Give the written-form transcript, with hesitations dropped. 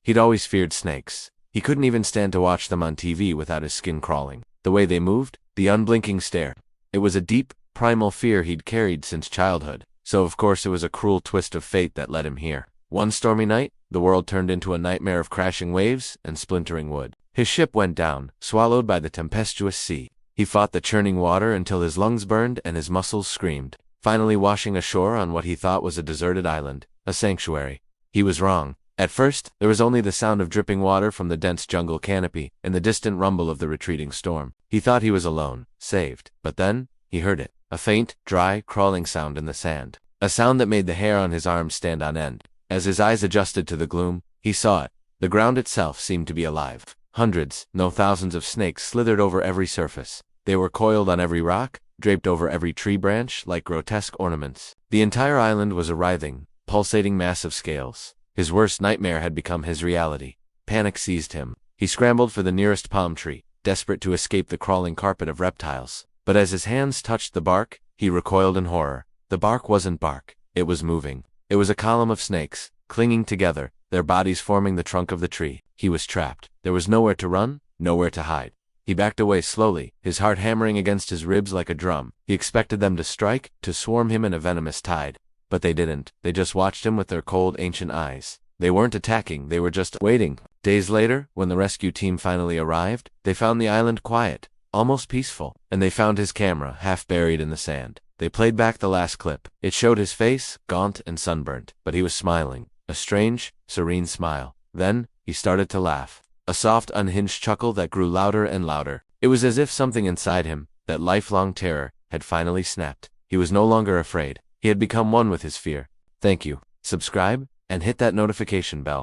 He'd always feared snakes. He couldn't even stand to watch them on TV without his skin crawling. The way they moved, the unblinking stare. It was a deep, primal fear he'd carried since childhood. So of course it was a cruel twist of fate that led him here. One stormy night, the world turned into a nightmare of crashing waves and splintering wood. His ship went down, swallowed by the tempestuous sea. He fought the churning water until his lungs burned and his muscles screamed, finally washing ashore on what he thought was a deserted island, a sanctuary. He was wrong. At first, there was only the sound of dripping water from the dense jungle canopy and the distant rumble of the retreating storm. He thought he was alone, saved. But then, he heard it, a faint, dry, crawling sound in the sand. A sound that made the hair on his arms stand on end. As his eyes adjusted to the gloom, he saw it. The ground itself seemed to be alive. Hundreds, no thousands of snakes slithered over every surface. They were coiled on every rock, draped over every tree branch like grotesque ornaments. The entire island was a writhing, pulsating mass of scales. His worst nightmare had become his reality. Panic seized him. He scrambled for the nearest palm tree, desperate to escape the crawling carpet of reptiles. But as his hands touched the bark, he recoiled in horror. The bark wasn't bark. It was moving. It was a column of snakes, clinging together, their bodies forming the trunk of the tree. He was trapped. There was nowhere to run, nowhere to hide. He backed away slowly, his heart hammering against his ribs like a drum. He expected them to strike, to swarm him in a venomous tide. But they didn't. They just watched him with their cold, ancient eyes. They weren't attacking, they were just waiting. Days later, when the rescue team finally arrived, they found the island quiet, almost peaceful, and they found his camera half buried in the sand. They played back the last clip. It showed his face, gaunt and sunburnt, but he was smiling, a strange, serene smile. Then, he started to laugh, a soft, unhinged chuckle that grew louder and louder. It was as if something inside him, that lifelong terror, had finally snapped. He was no longer afraid. He had become one with his fear. Thank you. Subscribe, and hit that notification bell.